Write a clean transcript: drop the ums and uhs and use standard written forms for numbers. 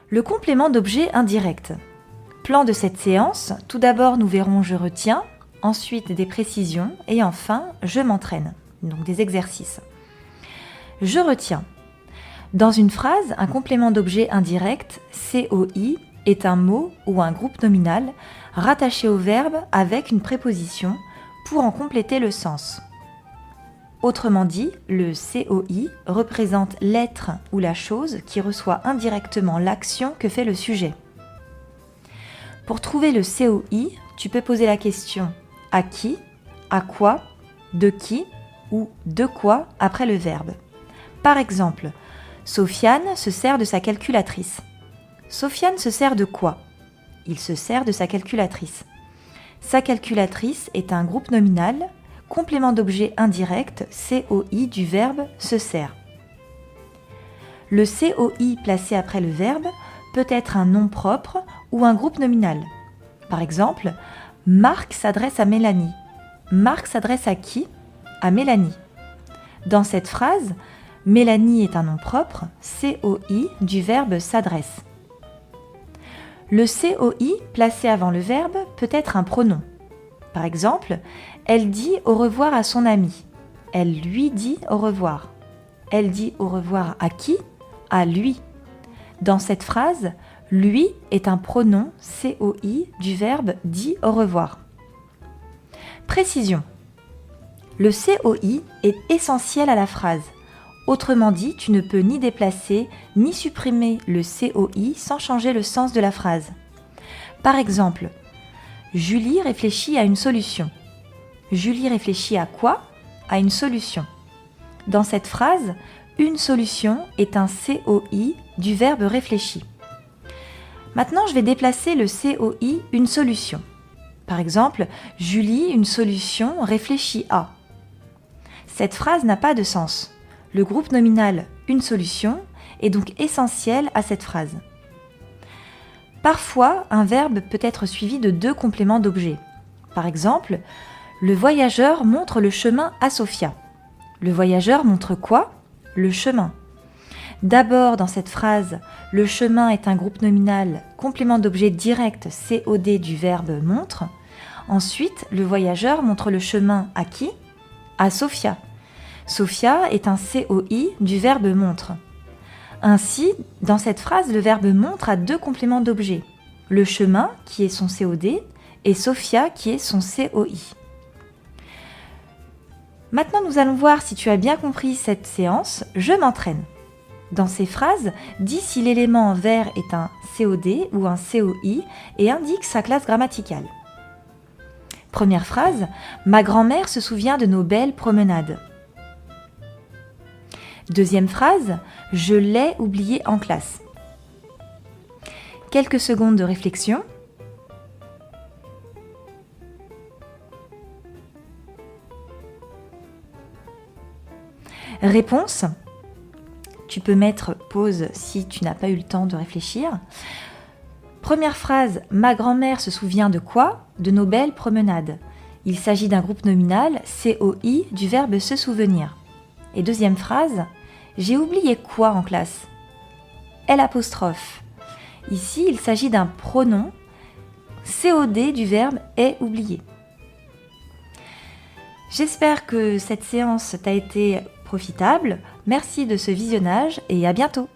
Le complément d'objet indirect. Plan de cette séance, tout d'abord nous verrons je retiens, ensuite des précisions et enfin je m'entraîne, donc des exercices. Je retiens. Dans une phrase, un complément d'objet indirect, COI, est un mot ou un groupe nominal rattaché au verbe avec une préposition pour en compléter le sens. Autrement dit, le COI représente l'être ou la chose qui reçoit indirectement l'action que fait le sujet. Pour trouver le COI, tu peux poser la question « à qui ?», « à quoi ?», « de qui ?» ou « de quoi ?» après le verbe. Par exemple, Sofiane se sert de sa calculatrice. Sofiane se sert de quoi ? Il se sert de sa calculatrice. Sa calculatrice est un groupe nominal, complément d'objet indirect, COI du verbe se sert. Le COI placé après le verbe peut être un nom propre ou un groupe nominal. Par exemple, Marc s'adresse à Mélanie. Marc s'adresse à qui ? À Mélanie. Dans cette phrase, Mélanie est un nom propre, COI du verbe s'adresse. Le COI placé avant le verbe peut être un pronom. Par exemple, elle dit au revoir à son ami. Elle lui dit au revoir. Elle dit au revoir à qui ? À lui. Dans cette phrase, lui est un pronom COI du verbe dit au revoir. Précision. Le COI est essentiel à la phrase. Autrement dit, tu ne peux ni déplacer ni supprimer le COI sans changer le sens de la phrase. Par exemple, Julie réfléchit à une solution. Julie réfléchit à quoi ? À une solution. Dans cette phrase, une solution est un COI du verbe réfléchi. Maintenant, je vais déplacer le COI une solution. Par exemple, Julie, une solution, réfléchit à. Cette phrase n'a pas de sens. Le groupe nominal « une solution » est donc essentiel à cette phrase. Parfois, un verbe peut être suivi de deux compléments d'objet. Par exemple, le voyageur montre le chemin à Sofia. Le voyageur montre quoi ? Le chemin. D'abord, dans cette phrase, le chemin est un groupe nominal complément d'objet direct COD du verbe montre. Ensuite, le voyageur montre le chemin à qui ? À Sofia. Sofia est un COI du verbe montre. Ainsi, dans cette phrase, le verbe montre a deux compléments d'objet. Le chemin, qui est son COD, et Sofia, qui est son COI. Maintenant, nous allons voir si tu as bien compris cette séance. Je m'entraîne. Dans ces phrases, dis si l'élément en vert est un COD ou un COI et indique sa classe grammaticale. Première phrase, ma grand-mère se souvient de nos belles promenades. Deuxième phrase, je l'ai oublié en classe. Quelques secondes de réflexion. Réponse. Tu peux mettre pause si tu n'as pas eu le temps de réfléchir. Première phrase, ma grand-mère se souvient de quoi ? De nos belles promenades. Il s'agit d'un groupe nominal, COI, du verbe se souvenir. Et deuxième phrase, j'ai oublié quoi en classe ? L'. Ici, il s'agit d'un pronom, COD du verbe est oublié. J'espère que cette séance t'a été profitable. Merci de ce visionnage et à bientôt.